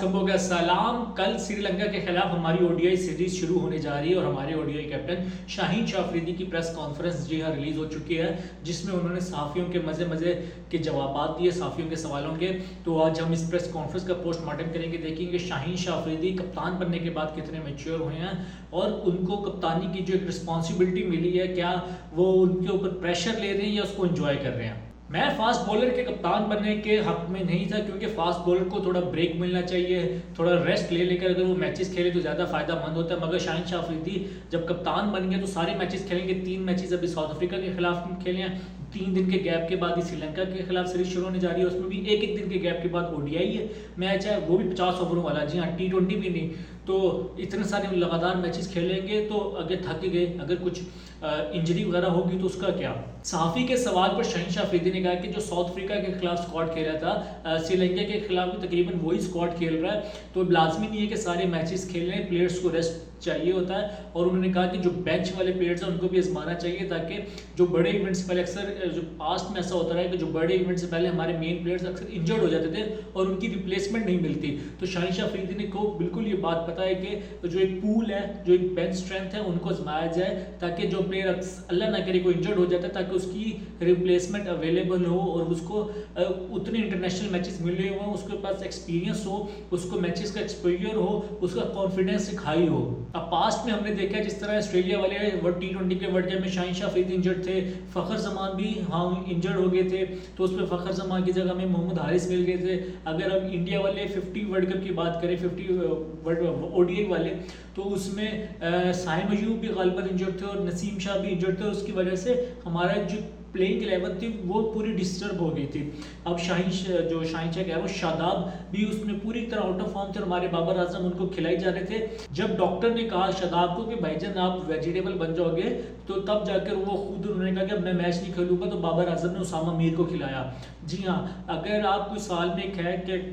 Combo का सलाम। कल श्रीलंका के खिलाफ हमारी ओडीआई सीरीज शुरू होने जा रही है और हमारे ओडीआई कैप्टन शाहीन शाह अफरीदी की प्रेस कॉन्फ्रेंस जी हाँ रिलीज हो चुकी है, जिसमें उन्होंने सहाफ़ियों के मज़े के जवाब दिए सहाफ़ियों के सवालों के। तो आज हम इस प्रेस कॉन्फ्रेंस का पोस्टमार्टम करेंगे, देखेंगे शाहीन शाह अफरीदी कप्तान बनने के बाद कितने मैच्योर हुए हैं और उनको कप्तानी की जो एक रिस्पॉन्सिबिलिटी मिली है, क्या वो उनके ऊपर प्रेशर ले रहे हैं या उसको एंजॉय कर रहे हैं। मैं फास्ट बॉलर के कप्तान बनने के हक में नहीं था, क्योंकि फास्ट बॉलर को थोड़ा ब्रेक मिलना चाहिए, थोड़ा रेस्ट ले लेकर अगर वो मैचेस खेले तो ज़्यादा फायदामंद होता है। मगर शाहीन शाह अफरीदी जब कप्तान बन गए तो सारे मैचेस खेलेंगे। 3 मैचेस अभी साउथ अफ्रीका के खिलाफ खेले हैं, 3 दिन के गैप के बाद ही श्रीलंका के खिलाफ सीरीज शुरू होने जा रही है, उसमें भी एक दिन के गैप के बाद ओडीआई है मैच है, वो भी 50 ओवरों वाला। जी हाँ, T20 भी नहीं। तो इतने सारे लगातार मैचेस खेलेंगे तो अगर थक गए, अगर कुछ इंजरी वगैरह होगी तो उसका क्या। सहाफ़ी के सवाल पर शाहीन शाह अफरीदी ने कहा कि जो साउथ अफ्रीका के खिलाफ स्क्वाड खेला था, श्रीलंका के खिलाफ भी तकरीबन वही स्क्वाड खेल रहा है, तो लाजमी नहीं है कि सारे मैचेस खेलने, प्लेयर्स को रेस्ट चाहिए होता है। और उन्होंने कहा कि जो बेंच वाले प्लेयर्स हैं उनको भी आजमाना चाहिए, ताकि जो बड़े इवेंट से पहले, अक्सर जो पास्ट में ऐसा होता है कि जो बड़े इवेंट से पहले हमारे मेन प्लेयर्स अक्सर इंजर्ड हो जाते थे और उनकी रिप्लेसमेंट नहीं मिलती। तो शाहीन शाह अफरीदी को बिल्कुल ये बात पता है कि जो एक पूल है, जो एक बेंच स्ट्रेंथ है, उनको आजमाया जाए, ताकि जो प्लेयर अल्लाह ना करे कोई इंजर्ड हो जाता है, ताकि उसकी रिप्लेसमेंट अवेलेबल हो और उसको उतने इंटरनेशनल मैचेस मिले हो, उसके पास एक्सपीरियंस हो, उसको मैचेस का एक्सपोजर हो, उसका कॉन्फिडेंस हाई हो। अब पास्ट में हमने देखा जिस तरह ऑस्ट्रेलिया वाले T20 के वर्ल्ड कप में शाहीन शाह अफरीदी इंजर्ड थे, फ़खर जमान भी इंजर्ड हो गए थे, तो उसमें फ़खर जमान की जगह में मोहम्मद हारिस मिल गए थे। अगर हम इंडिया वाले 50 वर्ल्ड कप की बात करें, 50 ओडीआई वाले, तो उसमें साहिल मयूब भी गालिबन इंजर्ड थे और नसीम शाह भी इंजर्ड थे। उसकी वजह से हमारा जो प्लेइंग 11 थी वो पूरी डिस्टर्ब हो गई थी। अब शाहीन शाह कह रहा हूँ, शादाब भी उसमें पूरी तरह आउट ऑफ फॉर्म थे और हमारे बाबर आजम उनको खिलाई जा रहे थे। जब डॉक्टर ने कहा शादाब को कि भाईजान आप वेजिटेबल बन जाओगे, तो तब जाकर वो खुद उन्होंने कहा कि अब मैं मैच नहीं खेलूंगा, तो बाबर आजम ने उसामा मीर को खिलाया। जी हाँ, अगर आप कोई साल में है कि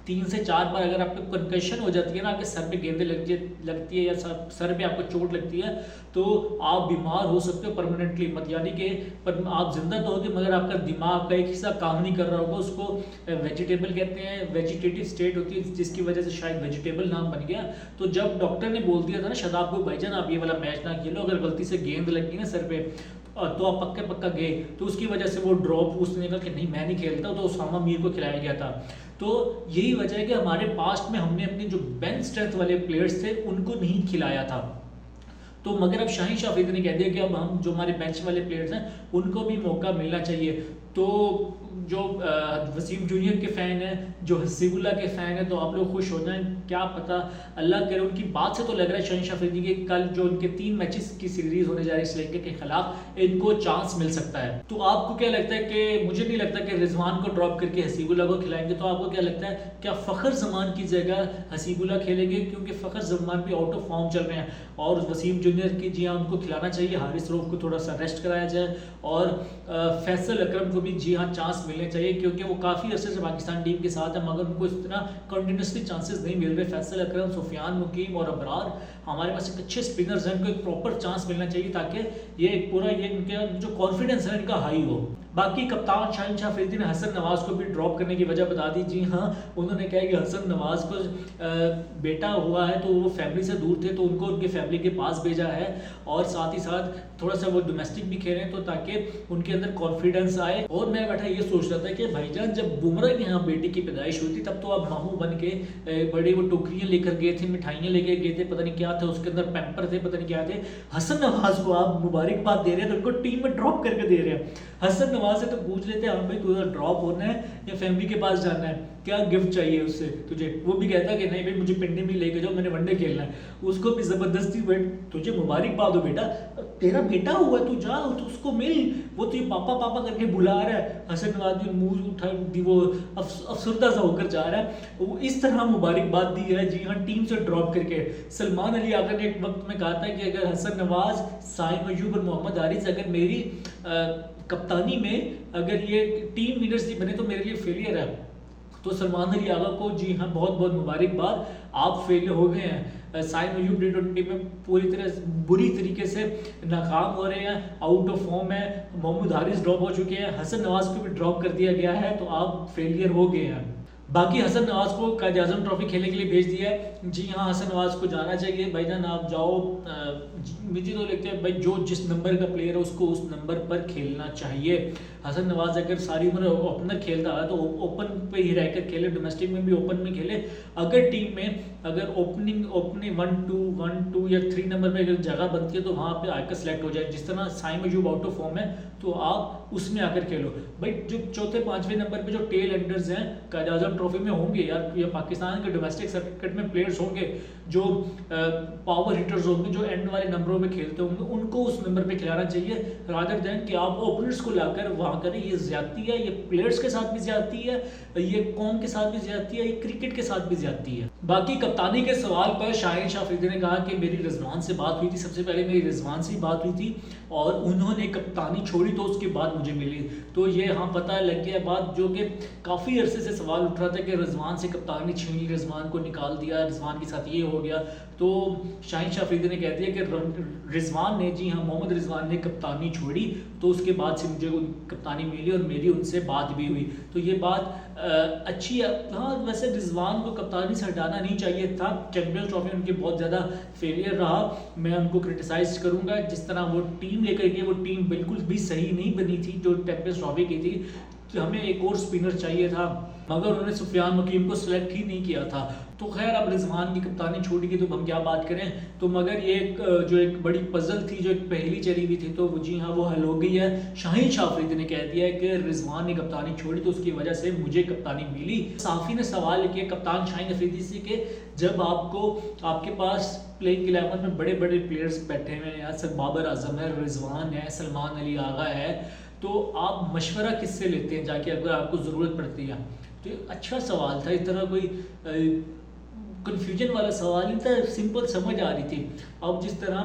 3 से 4 बार अगर आपको कंकशन हो जाती है ना, आपके सर पे गेंदें लगती है या सर पे आपको चोट लगती है, तो आप बीमार हो सकते हो परमानेंटली। मत यानी कि पर आप जिंदा तो होगे मगर आपका दिमाग का एक हिस्सा काम नहीं कर रहा होगा। उसको वेजिटेबल कहते हैं, वेजिटेटिव स्टेट होती है, जिसकी वजह से शायद वेजिटेबल नाम बन गया। तो जब डॉक्टर ने बोल दिया था ना शादाब को, भाईजान आप ये वाला मैच ना खेलो, अगर गलती से गेंद लगी ना सर पे तो आप पक्का गए, तो उसकी वजह से वो ड्रॉप, उसने कहा कि नहीं मैं नहीं खेलता, तो उसामा मीर को खिलाया गया था। तो यही वजह है कि हमारे पास्ट में हमने अपने जो बेंच स्ट्रेंथ वाले प्लेयर्स थे उनको नहीं खिलाया था। तो मगर अब शाहीन शाह अफरीदी ने कह दिया कि अब हम जो हमारे बेंच वाले प्लेयर्स हैं उनको भी मौका मिलना चाहिए। तो जो वसीम जूनियर के फ़ैन हैं, जो हसीबुल्ला के फ़ैन हैं, तो आप लोग खुश हो जाएं। क्या पता, अल्लाह करे, उनकी बात से तो लग रहा है शाहीन शाह अफरीदी के कल जो उनके 3 मैचेस की सीरीज होने जा रही है श्रीलंका के खिलाफ, इनको चांस मिल सकता है। तो आपको क्या लगता है कि, मुझे नहीं लगता कि रिजवान को ड्रॉप करके हसीबुल्ला को खिलाएंगे, तो आपको क्या लगता है क्या फ़खर जमान की जगह हसीबुल्ला खेलेंगे? क्योंकि फ़खर जमान भी आउट ऑफ फॉर्म चल रहे हैं और वसीम जूनियर की जी हाँ उनको खिलाना चाहिए, हारिस रऊफ को थोड़ा सा रेस्ट कराया जाए और फैसल अकरम को भी जी हाँ चांस मिलने चाहिए, क्योंकि वो काफ़ी अरसे से पाकिस्तान टीम के साथ है मगर उनको इतना कंटिन्यूसली चांसेस नहीं मिल रहे। फैसल अकरम, सुफियान मुकीम और अबरार, हमारे पास एक अच्छे स्पिनर्स हैं, इनको एक प्रॉपर चांस मिलना चाहिए ताकि ये एक पूरा ये इनका जो कॉन्फिडेंस है इनका हाई हो। बाकी कप्तान शाहीन शाह अफरीदी ने हसन नवाज को भी ड्रॉप करने की वजह बता दी। जी हाँ, उन्होंने कहा कि हसन नवाज को बेटा हुआ है तो वो फैमिली से दूर थे, तो उनको उनके फैमिली के पास भेजा है और साथ ही साथ थोड़ा सा वो डोमेस्टिक भी खेलें, तो ताकि उनके अंदर कॉन्फिडेंस आए। और मैं बैठा ये सोच रहा था कि भाईजान जब बुमराह के यहाँ बेटी की पैदाइश हुई थी तब तो आप मामू बन के बड़े वो टोकरियाँ लेकर गए थे, मिठाइयाँ लेकर गए थे, पता नहीं क्या था उसके अंदर, पैम्पर थे, पता नहीं क्या थे। हसन नवाज को आप मुबारकबाद दे रहे हैं तो उनको टीम में ड्रॉप करके दे रहे हैं। हसन नवाज से तो पूछ लेते हैं, हाँ भाई तुझे ड्रॉप होना है या फैमिली के पास जाना है, क्या गिफ्ट चाहिए उससे तुझे? वो भी कहता है कि नहीं भाई मुझे पिंडी में लेके जाओ, मैंने वनडे खेलना है। उसको भी ज़बरदस्ती तुझे मुबारकबाद हो बेटा, तेरा बेटा हुआ है, तू जा तो उसको मिल, वो तुझे पापा पापा करके बुला रहा है। हसन नवाज भी मुँह उठा वो अफसरदा सा होकर जा रहा है। वो इस तरह मुबारकबाद दी है जी हाँ टीम से ड्रॉप करके। सलमान अली आकर ने एक वक्त में कहा था कि अगर हसन नवाज, साहिल मयूब और मोहम्मद हारिस अगर मेरी कप्तानी में अगर ये टीम विनर्स नहीं बने तो मेरे लिए फेलियर है। तो सलमान अली आगा को जी हाँ बहुत बहुत मुबारकबाद, आप फेल हो गए हैं। साहिल मयूब T20 में पूरी तरह बुरी तरीके से नाकाम हो रहे हैं, आउट ऑफ फॉर्म है। मोहम्मद हारिस ड्रॉप हो चुके हैं, हसन नवाज को भी ड्रॉप कर दिया गया है, तो आप फेलियर हो गए हैं। बाकी हसन नवाज को कायद आज़म ट्रॉफी खेलने के लिए भेज दिया है। जी हाँ, हसन नवाज को जाना चाहिए भाईजान, आप जाओ। मुझे तो लगता है भाई जो जिस नंबर का प्लेयर है उसको उस नंबर पर खेलना चाहिए। हसन नवाज अगर सारी उम्र ओपनर खेलता है तो ओपन पे ही रहकर खेले, डोमेस्टिक में भी ओपन में खेले। अगर टीम में अगर ओपनिंग 1-2 या 3 नंबर में अगर जगह बनती है तो वहाँ पे आकर सेलेक्ट हो जाए। जिस तरह Saim Ayub out of form है तो आप उसमें आकर खेलो भाई। जो चौथे पांचवें नंबर पे जो टेल एंडर्स हैं कायद आज़म ट्रॉफी में होंगे यार, या पाकिस्तान के डोमेस्टिक सर्किट में प्लेयर्स होंगे जो पावर हिटर्स होंगे, जो एंड वाले नंबरों में खेलते होंगे, उनको उस नंबर पे खिलाना चाहिए रादर देन कि आप ओपनर्स को लाकर वहाँ करें। ये ज्यादती है, ये प्लेयर्स के साथ भी ज्यादती है, ये कौम के साथ भी ज्यादती है, ये क्रिकेट के साथ भी ज्यादती है। बाकी कप्तानी के सवाल पर शाहिन शाह अफरीदी ने कहा कि मेरी रिजवान से बात हुई थी, सबसे पहले मेरी रिजवान से बात हुई थी और उन्होंने कप्तानी छोड़ी तो उसके बाद मुझे मिली। तो ये हाँ पता लग गया बात, जो कि काफ़ी अरसे से सवाल उठ रहा था कि रिजवान से कप्तानी छीन ली, रिजवान को निकाल दिया, रिजवान के साथ ये हो गया। तो शाहिन शाह अफरीदी ने कह दिया कि रिजवान ने, जी हाँ मोहम्मद रिजवान ने कप्तानी छोड़ी तो उसके बाद से मुझे कप्तानी मिली और मेरी उनसे बात भी हुई। तो ये बात अच्छी है। हाँ वैसे रिजवान को कप्तानी से हटाना नहीं चाहिए था, चैंपियंस ट्रॉफी उनकी बहुत ज़्यादा फेलियर रहा, मैं उनको क्रिटिसाइज करूँगा। जिस तरह वो टीम लेकर गए वो टीम बिल्कुल भी सही नहीं बनी थी जो चैंपियंस ट्रॉफी की थी। तो हमें एक और स्पिनर चाहिए था मगर उन्होंने सुफियान वकीम को सिलेक्ट ही नहीं किया था। तो खैर अब रिजवान की कप्तानी छोड़ी गई तो हम क्या बात करें। तो मगर ये जो एक बड़ी पजल थी, जो एक पहली चली हुई थी, तो जी हाँ वो हल हो गई है। शाहिन शाह अफरीदी ने कह दिया है कि रिजवान ने कप्तानी छोड़ी तो उसकी वजह से मुझे कप्तानी मिली। साफी ने सवाल किया कप्तान शाहिन अफरीदी से कि जब आपके पास प्लेइंग 11 में बड़े बड़े प्लेयर्स बैठे हुए हैं, सर बाबर आजम है, रिजवान है, सलमान अली आगा है, तो आप मशवरा किससे लेते हैं जाके अगर आपको ज़रूरत पड़ती है। तो अच्छा सवाल था, इस तरह कोई कन्फ्यूजन वाला सवाल नहीं था, सिंपल समझ आ रही थी। अब जिस तरह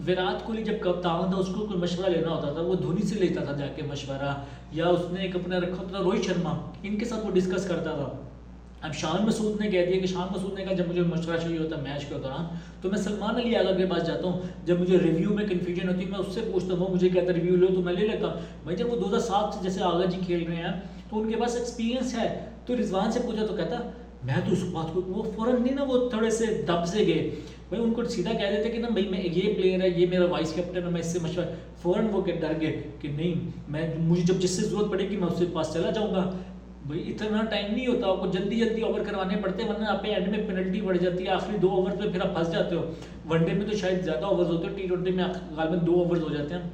विराट कोहली जब कप्तान था उसको कोई मशवरा लेना होता था वो धोनी से लेता था जाके मशवरा, या उसने एक अपना रखा होता था रोहित शर्मा, इनके साथ वो डिस्कस करता था। अब शान मसूद ने कह दिया कि शान मसूद ने कहा जब मुझे मशवरा चाहिए होता है मैच के दौरान तो मैं सलमान अली आगा के पास जाता हूँ, जब मुझे रिव्यू में कन्फ्यूजन होती है मैं उससे पूछता हूँ, वो मुझे कहता है रिव्यू लो तो मैं ले लेता हूँ। भाई जब वो 2007 से जैसे आगा जी खेल रहे हैं तो उनके पास एक्सपीरियंस है, तो रिजवान से पूछा तो कहता मैं तो उस बात को, वो फ़ौरन नहीं ना, वो थोड़े से दब से गए भाई, उनको सीधा कह देते कि ना भाई मैं ये प्लेयर है, ये मेरा वाइस कैप्टन है, मैं इससे मशवरा, फ़ौरन वो डर गए कि नहीं मुझे जब जिससे ज़रूरत पड़ेगी मैं उसके पास चला जाऊँगा। भाई इतना टाइम नहीं होता, आपको जल्दी जल्दी ओवर करवाने पड़ते हैं वरना आप एंड में पेनल्टी बढ़ जाती है, आखिरी 2 ओवर पे फिर आप फंस जाते हो। वनडे में तो शायद ज़्यादा ओवर्स होते हैं, T20 में गालिबन 2 ओवर्स हो जाते हैं।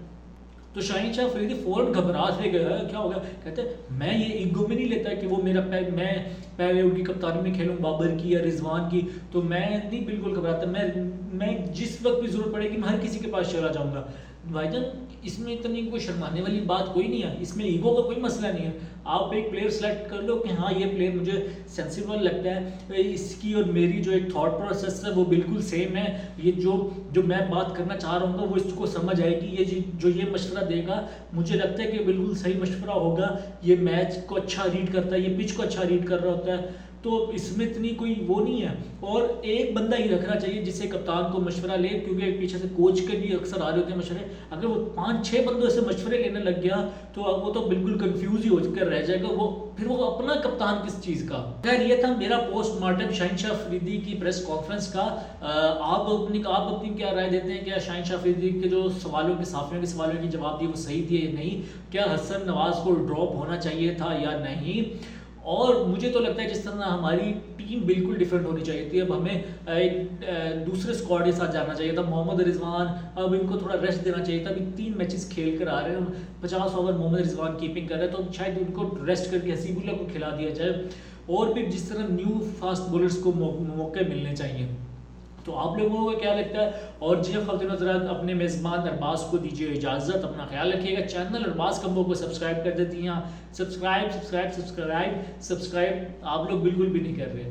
तो शाहिन शाह अफरीदी फ़ौरन घबरा से गया, क्या हो गया, कहते मैं ये ईगो में नहीं लेता कि वो मेरा मैं पहले उनकी कप्तानी में खेलूँ बाबर की या रिजवान की, तो मैं नहीं बिल्कुल घबराता, मैं जिस वक्त भी ज़रूरत पड़ेगी मैं हर किसी के पास चला जाऊँगा। भाईजान इसमें इतनी कोई शर्माने वाली बात कोई नहीं है, इसमें ईगो का कोई मसला नहीं है। आप एक प्लेयर सेलेक्ट कर लो कि हाँ ये प्लेयर मुझे सेंसिबल लगता है, इसकी और मेरी जो एक थॉट प्रोसेस है वो बिल्कुल सेम है, ये जो मैं बात करना चाह रहा हूँ वो इसको समझ आएगी, ये जो ये मशवरा देगा मुझे लगता है कि बिल्कुल सही मशवरा होगा, ये मैच को अच्छा रीड करता है, ये पिच को अच्छा रीड कर रहा होता है, तो इसमें इतनी कोई वो नहीं है। और एक बंदा ही रखना चाहिए जिससे कप्तान को मशवरा ले, क्योंकि पीछे से कोच के भी अक्सर आ रहे होते हैं मशवरे, अगर वो 5-6 बंदों से मशवरे लेने लग गया तो अब वो तो बिल्कुल कंफ्यूज ही होकर रह जाएगा, वो फिर वो अपना कप्तान किस चीज़ का। खैर ये था मेरा पोस्टमार्टम शाहिन शाह अफरीदी की प्रेस कॉन्फ्रेंस का। आप अपनी क्या राय देते हैं, क्या शाहिन शाह अफरीदी के जो सवालों के साफियों के सवालों के जवाब दिए वो सही दिए या नहीं, क्या हसन नवाज को ड्रॉप होना चाहिए था या नहीं। और मुझे तो लगता है जिस तरह हमारी टीम बिल्कुल डिफरेंट होनी चाहिए थी, अब हमें एक दूसरे स्क्वाड के साथ जाना चाहिए था। मोहम्मद रिजवान अब इनको थोड़ा रेस्ट देना चाहिए था, अभी 3 मैचेस खेल कर आ रहे हैं, 50 ओवर मोहम्मद रिजवान कीपिंग कर रहे हैं, तो शायद उनको रेस्ट करके हसीबुल्ला को खिला दिया जाए, और भी जिस तरह न्यू फास्ट बॉलर्स को मौके मिलने चाहिए। तो आप लोगों को क्या लगता है। और जी ख़वातीन हज़रात, अपने मेज़बान अरबाज़ को दीजिए इजाज़त, अपना ख्याल रखिएगा। चैनल अरबाज़ कम्बो को सब्सक्राइब कर देती हैं, सब्सक्राइब आप लोग बिल्कुल भी नहीं कर रहे।